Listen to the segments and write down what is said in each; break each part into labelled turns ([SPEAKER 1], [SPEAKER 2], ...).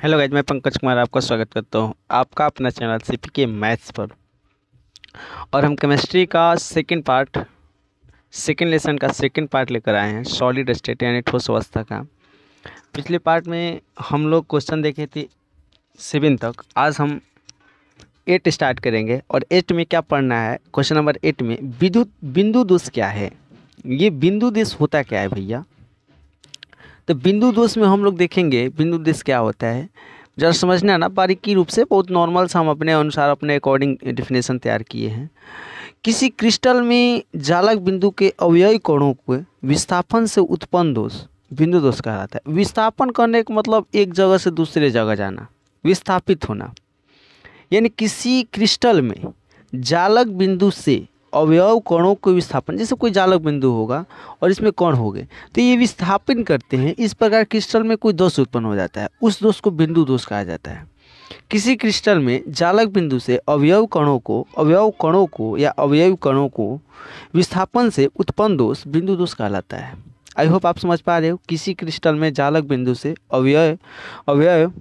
[SPEAKER 1] Hello guys, मैं पंकज कुमार आपका स्वागत करता हूँ आपका अपना चैनल सीपीके मैथ्स पर। और हम केमिस्ट्री का सेकेंड लेसन का सेकेंड पार्ट लेकर आए हैं, सॉलिड स्टेट यानी ठोस अवस्था का। पिछले पार्ट में हम लोग क्वेश्चन देखे थे 7 तक। आज हम 8 स्टार्ट करेंगे। और 8 में क्या पढ़ना है, क्वेश्चन नंबर 8 में बिंदु दोष क्या है। ये बिंदु दोष होता क्या है भैया? तो बिंदु दोष में हम लोग देखेंगे बिंदु दोष क्या होता है। जरा समझना ना बारीकी रूप से, बहुत नॉर्मल सा हम अपने अनुसार अपने अकॉर्डिंग डेफिनेशन तैयार किए हैं। किसी क्रिस्टल में जालक बिंदु के अवयवी कणों के विस्थापन से उत्पन्न दोष बिंदु दोष कहलाता है। विस्थापन करने का मतलब एक जगह से दूसरे जगह जाना, विस्थापित होना। यानी किसी क्रिस्टल में जालक बिंदु से अवयव कणों के विस्थापन, जैसे कोई जालक बिंदु होगा और इसमें कण हो गए तो ये विस्थापन करते हैं, इस प्रकार क्रिस्टल में कोई दोष उत्पन्न हो जाता है, उस दोष को बिंदु दोष कहा जाता है। किसी क्रिस्टल में जालक बिंदु से अवयव कणों को या अवयवी कणों को विस्थापन से उत्पन्न दोष बिंदु दोष कहलाता है। आई होप आप समझ पा रहे हो। किसी क्रिस्टल में जालक बिंदु से अवयव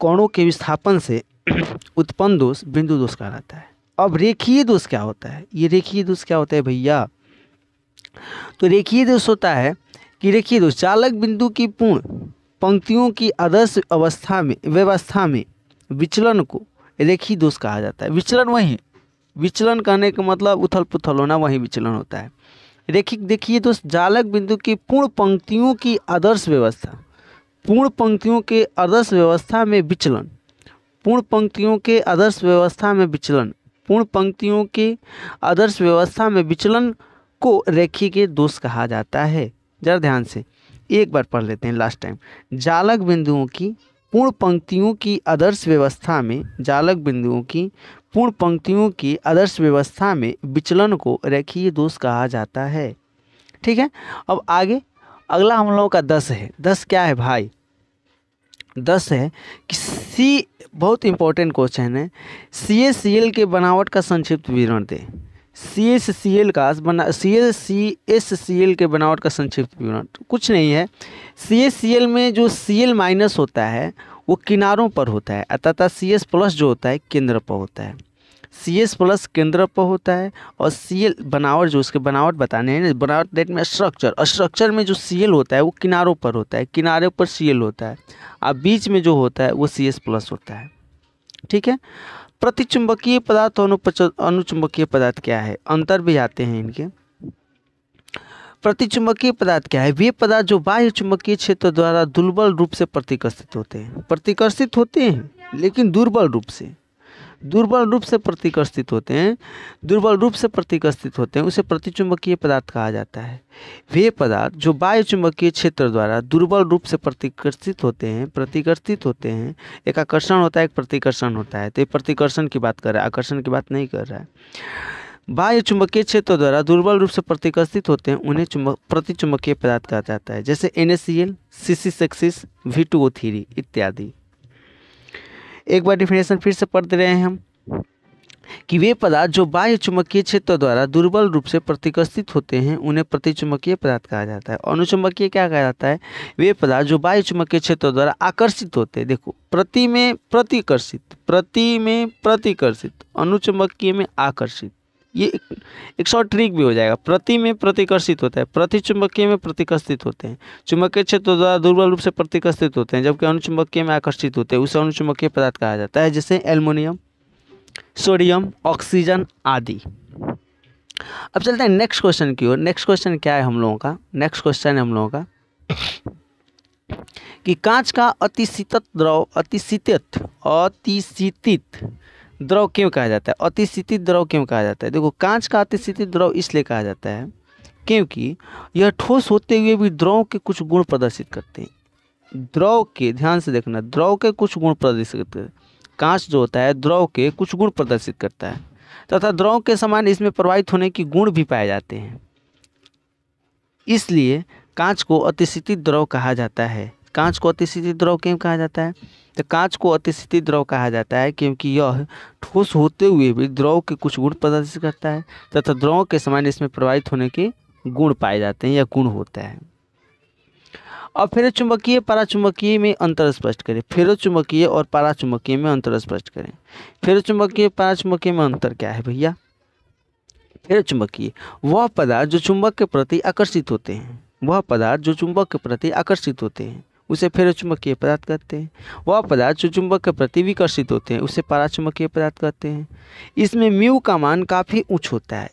[SPEAKER 1] कणों के विस्थापन से उत्पन्न दोष बिंदु दोष कहलाता है। अब रेखीय दोष क्या होता है? ये रेखीय दोष क्या होता है भैया? तो रेखीय दोष होता है कि रेखीय दोष जालक बिंदु की पूर्ण पंक्तियों की आदर्श व्यवस्था में विचलन को रेखीय दोष कहा जाता है। विचलन कहने का मतलब उथल पुथल होना, वही विचलन होता है। देखिए दोस्त, जालक बिंदु की पूर्ण पंक्तियों की आदर्श व्यवस्था में विचलन, पूर्ण पंक्तियों के आदर्श व्यवस्था में विचलन को रेखीय दोष कहा जाता है। जरा ध्यान से एक बार पढ़ लेते हैं लास्ट टाइम। जालक बिंदुओं की पूर्ण पंक्तियों की आदर्श व्यवस्था में विचलन को रेखीय दोष कहा जाता है। ठीक है। अब आगे अगला हम लोगों का 10 है। 10 क्या है भाई? 10 है कि बहुत इंपॉर्टेंट क्वेश्चन है। CaCl के बनावट का संक्षिप्त विवरण दे। CaCl के बनावट का संक्षिप्त विवरण कुछ नहीं है। CaCl में जो Cl माइनस होता है वो किनारों पर होता है, तथा Cs प्लस जो होता है केंद्र पर होता है। Cs प्लस केंद्र पर होता है और Cl बनावट, जो उसके बनावट बताने हैं, बनावट डेट में स्ट्रक्चर में जो Cl होता है वो किनारों पर होता है, किनारे पर Cl होता है, और बीच में जो होता है वो Cs प्लस होता है। ठीक है। प्रतिचुंबकीय पदार्थ और अनुचुंबकीय पदार्थ क्या है? अंतर भी आते हैं इनके। प्रतिचुंबकीय पदार्थ क्या है? वे पदार्थ जो बाह्य चुंबकीय क्षेत्र द्वारा दुर्बल रूप से प्रतिकर्षित होते हैं लेकिन दुर्बल रूप से प्रतिकर्षित होते हैं, उसे प्रतिचुंबकीय पदार्थ कहा जाता है। वे पदार्थ जो बाह्य चुंबकीय क्षेत्र द्वारा दुर्बल रूप से प्रतिकर्षित होते हैं, एक आकर्षण होता है, एक प्रतिकर्षण होता है। तो ये प्रतिकर्षण की बात कर रहा है, आकर्षण की बात नहीं कर रहा है। बाह्य चुंबकीय क्षेत्र द्वारा दुर्बल रूप से प्रतिकर्षित होते हैं, उन्हें प्रतिचुंबकीय पदार्थ कहा जाता है। जैसे NaCl, C6H6, V2O3 इत्यादि। एक बार डेफिनेशन फिर से पढ़ रहे हैं हम कि वे पदार्थ जो बाह्य चुंबकीय क्षेत्र द्वारा दुर्बल रूप से प्रतिकर्षित होते हैं, उन्हें प्रतिचुंबकीय पदार्थ कहा जाता है। अनुचुंबकीय क्या कहा जाता है? वे पदार्थ जो बाह्य चुंबकीय क्षेत्र द्वारा आकर्षित होते हैं। देखो, प्रति में प्रतिकर्षित, अनुचुंबकीय में आकर्षित। ये एक शॉर्ट ट्रिक भी हो जाएगा। प्रति में प्रतिकर्षित होता है, प्रतिचुंबकीय में प्रतिकर्षित होते हैं। चुंबकीय क्षेत्र द्वारा दुर्बल रूप से प्रतिकर्षित होते हैं, जबकि अनुचुंबकीय में आकर्षित होते हैं, उसे अनुचुंबकीय पदार्थ कहा जाता है। जैसे एल्युमिनियम, सोडियम, ऑक्सीजन आदि। अब चलते हैं नेक्स्ट क्वेश्चन की ओर। नेक्स्ट क्वेश्चन क्या है हम लोगों का? कि कांच का अतिशीतित द्रव क्यों कहा जाता है? अतिशीतित द्रव क्यों कहा जाता है? देखो, कांच का अतिशीतित द्रव इसलिए कहा जाता है क्योंकि यह ठोस होते हुए भी द्रव के कुछ गुण प्रदर्शित करते हैं। ध्यान से देखना, द्रव के कुछ गुण प्रदर्शित करते हैं। कांच जो होता है द्रव के कुछ गुण प्रदर्शित करता है, तथा द्रव के समान इसमें प्रवाहित होने की गुण भी पाए जाते हैं। इसलिए कांच को अतिशीतित द्रव कहा जाता है। कांच को अतिशीतित द्रव क्यों कहा जाता है? तो कांच को अतिशीतित द्रव कहा जाता है क्योंकि यह ठोस होते हुए भी द्रव के कुछ गुण प्रदर्शित करता है, तथा द्रव के समान इसमें प्रवाहित होने के गुण पाए जाते हैं या गुण होता है। अब फेरोचुंबकीय पराचुंबकीय में अंतर स्पष्ट करें। फेरोचुंबकीय और पराचुंबकीय में अंतर स्पष्ट करें। फेरोचुंबकीय पराचुंबकीय में अंतर क्या है भैया? फेरोचुंबकीय वह पदार्थ जो चुंबक के प्रति आकर्षित होते हैं, वह पदार्थ जो चुंबक के प्रति आकर्षित होते हैं उसे फेरोचुंबकीय पदार्थ कहते हैं। वह पदार्थ जो चुंबक के प्रति विकर्षित होते हैं उसे पराचुंबकीय पदार्थ कहते हैं। इसमें म्यू का मान काफ़ी उच्च होता है।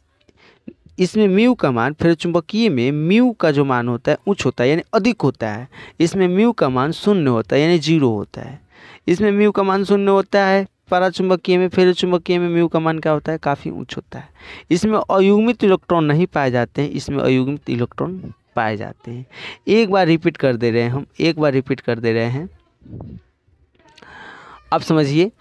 [SPEAKER 1] इसमें म्यू का मान, फेरोचुंबकीय में म्यू का जो मान होता है उच्च होता है यानी अधिक होता है। इसमें म्यू का मान शून्य होता है यानी 0 होता है। इसमें म्यू का मान शून्य होता है। पराचुंबकीय में, फेरोचुंबकीय में म्यू का मान क्या होता है? काफ़ी उच्च होता है। इसमें अयुग्मित इलेक्ट्रॉन नहीं पाए जाते हैं, इसमें अयुग्मित इलेक्ट्रॉन पाए जाते हैं। एक बार रिपीट कर दे रहे हैं हम, एक बार रिपीट कर दे रहे हैं। अब समझिए,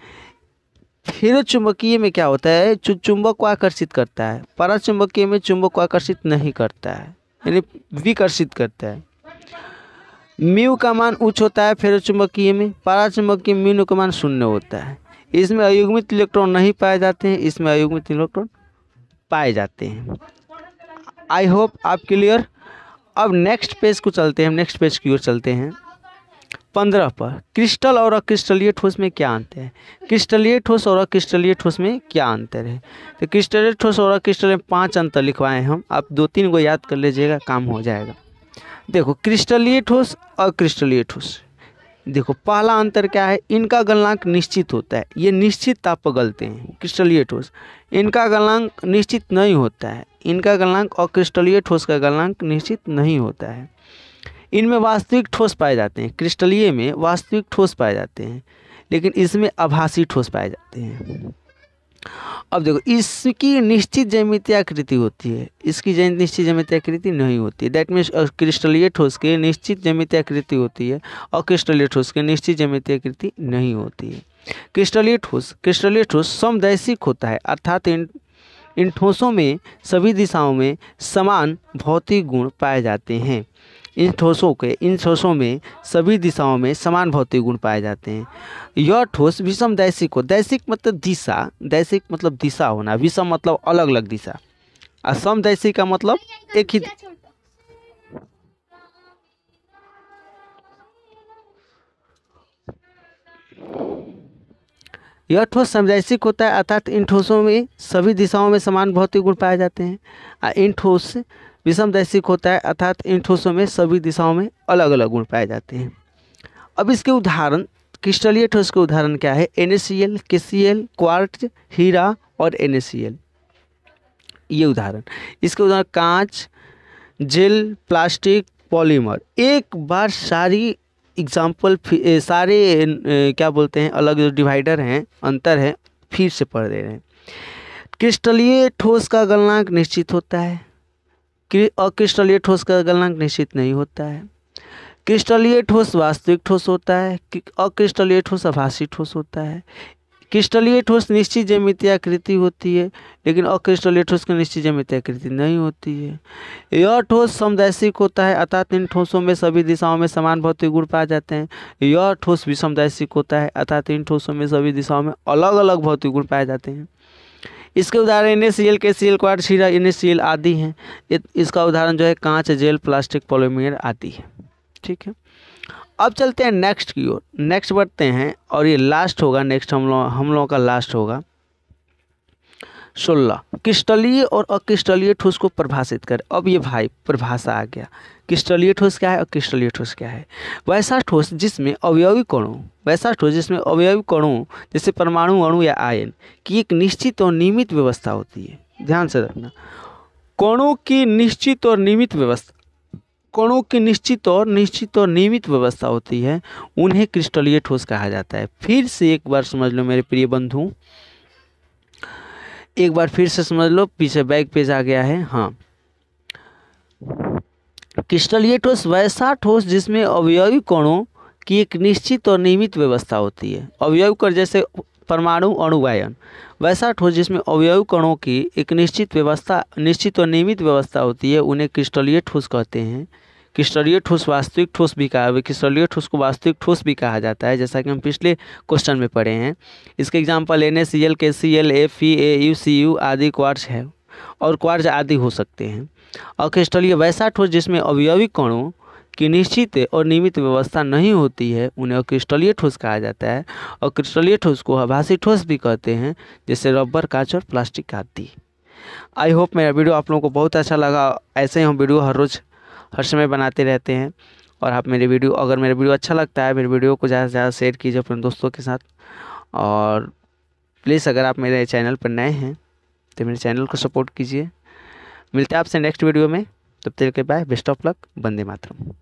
[SPEAKER 1] फेरोचुंबकीय में क्या होता है? जो चुंबक को आकर्षित करता है। पराचुंबकीय में चुंबक को आकर्षित नहीं करता है यानी विकर्षित करता है। म्यू का मान उच्च होता है फेरोचुंबकीय में, पराचुंबकीय में म्यू का मान शून्य होता है। इसमें अयुग्मित इलेक्ट्रॉन नहीं पाए जाते हैं, इसमें अयुग्मित इलेक्ट्रॉन पाए जाते हैं। आई होप आप क्लियर। अब नेक्स्ट पेज को चलते हैं, नेक्स्ट पेज की ओर चलते हैं। 15 पर क्रिस्टल और अक्रिस्टलीय ठोस में क्या अंतर है? क्रिस्टलीय ठोस और अक्रिस्टलीय ठोस में क्या अंतर है? तो क्रिस्टलीय ठोस और अक्रिस्टलीय में 5 अंतर लिखवाए हम, आप 2-3 को याद कर लीजिएगा, काम हो जाएगा। देखो, क्रिस्टलीय ठोस और क्रिस्टलीय ठोस, देखो पहला अंतर क्या है? इनका गलनांक निश्चित होता है, ये निश्चित ताप पर गलते हैं। क्रिस्टलीय ठोस इनका गलनांक निश्चित नहीं होता है, इनका गलनांक, और क्रिस्टलीय ठोस का गलनांक निश्चित नहीं होता है। इनमें वास्तविक ठोस पाए जाते हैं, क्रिस्टलीय में वास्तविक ठोस पाए जाते हैं, लेकिन इसमें आभासी ठोस पाए जाते हैं। अब देखो, इसकी निश्चित ज्यामितीय आकृति होती है, इसकी निश्चित ज्यामितीय आकृति नहीं होती है। दैट मीन्स क्रिस्टलीय ठोस की निश्चित ज्यामितीय आकृति होती है और क्रिस्टलीय ठोस की निश्चित ज्यामितीय आकृति नहीं होती है। क्रिस्टलीय ठोस समदैशिक होता है, अर्थात इन ठोसों में सभी दिशाओं में समान भौतिक गुण पाए जाते हैं। इन ठोसों में सभी दिशाओं में समान भौतिक गुण पाए जाते हैं। यह ठोस विषम दैशिक हो, दैशिक मतलब दिशा, दैशिक मतलब दिशा होना, विषम मतलब अलग अलग दिशा, और समदैशिक का मतलब एक ही। यह ठोस समदैशिक होता है, अर्थात इन ठोसों में सभी दिशाओं में समान भौतिक गुण पाए जाते हैं। और इन ठोस विषम दैशिक होता है, अर्थात इन ठोसों में सभी दिशाओं में अलग अलग गुण पाए जाते हैं। अब इसके उदाहरण, क्रिस्टलीय ठोस के उदाहरण क्या है? NaCl, KCl, क्वार्ट्ज, हीरा और NaCl, ये उदाहरण। इसके उदाहरण कांच, जेल, प्लास्टिक, पॉलीमर। एक बार सारी एग्जाम्पल, सारे क्या बोलते हैं, अलग जो डिवाइडर हैं, अंतर है, फिर से पढ़ दे रहे हैं। क्रिस्टलीय ठोस का गलनांक निश्चित होता है, अक्रिस्टलीय ठोस का गलनांक निश्चित नहीं होता है। क्रिस्टलीय ठोस वास्तविक ठोस होता है, अक्रिस्टलीय ठोस आभासी ठोस होता है। क्रिस्टलीय ठोस निश्चित ज्यामितीय आकृति होती है, लेकिन अक्रिस्टलीय ठोस की निश्चित ज्यामितीय आकृति नहीं होती है। यह ठोस समदैशिक होता है, अर्थात इन ठोसों में सभी दिशाओं में समान भौतिक गुण पाए जाते हैं। यह ठोस विषमदैशिक होता है, अर्थात इन ठोसों में सभी दिशाओं में अलग अलग भौतिक गुण पाए जाते हैं। इसके उदाहरण NaCl, KCl, क्वार्ट्ज, हीरा, NaCl आदि हैं। इसका उदाहरण जो है कांच, जेल, प्लास्टिक, पॉलीमर आदि है। ठीक है, अब चलते हैं नेक्स्ट की ओर, नेक्स्ट बढ़ते हैं, और ये लास्ट होगा, नेक्स्ट हम लोगों का लास्ट होगा 16, क्रिस्टलीय और अक्रिस्टलीय ठोस को परिभाषित कर। अब ये भाई परिभाषा आ गया, क्रिस्टलीय ठोस क्या है, अक्रिस्टलीय ठोस क्या है? वैसा ठोस जिसमें अवयवी कणों, जैसे परमाणु, अणु या आयन की एक निश्चित और नियमित व्यवस्था होती है। ध्यान से रखना, कणों की निश्चित और नियमित व्यवस्था होती है, उन्हें क्रिस्टलीय ठोस कहा जाता है। फिर से एक बार समझ लो मेरे प्रिय बंधु, एक बार फिर से समझ लो, पीछे बैक पेज आ गया है। हाँ, क्रिस्टलीय ठोस वैसा ठोस जिसमें अवयवी कणों की एक निश्चित और नियमित व्यवस्था होती है। अवयवी कण जैसे परमाणु, अणु, आयन, वैसा ठोस जिसमें अवयवी कणों की एक निश्चित और नियमित व्यवस्था होती है, उन्हें क्रिस्टलीय ठोस कहते हैं। क्रिस्टलीय ठोस वास्तविक ठोस भी क्रिस्टलीय ठोस को वास्तविक ठोस भी कहा जाता है, जैसा कि हम पिछले क्वेश्चन में पढ़े हैं। इसके example NaCl, KCl, Fe, Au, Cu आदि क्वार्ट्ज है, और क्वार्ट्ज आदि हो सकते हैं। और क्रिस्टलीय वैसा ठोस जिसमें अवयवी कणों की निश्चित और नियमित व्यवस्था नहीं होती है उन्हें अक्रिस्टलीय ठोस कहा जाता है। और क्रिस्टलीय ठोस को आभासी ठोस भी कहते हैं, जैसे रबर, कांच और प्लास्टिक आदि। आई होप मेरा वीडियो आप लोगों को बहुत अच्छा लगा। ऐसे ही हम वीडियो हर रोज़ हर समय बनाते रहते हैं। और आप मेरे वीडियो अच्छा लगता है, मेरे वीडियो को ज़्यादा से ज़्यादा शेयर कीजिए अपने दोस्तों के साथ। और प्लीज़ अगर आप मेरे चैनल पर नए हैं तो मेरे चैनल को सपोर्ट कीजिए। मिलते हैं आपसे नेक्स्ट वीडियो में, तब तक के bye, best of luck, Vande Mataram.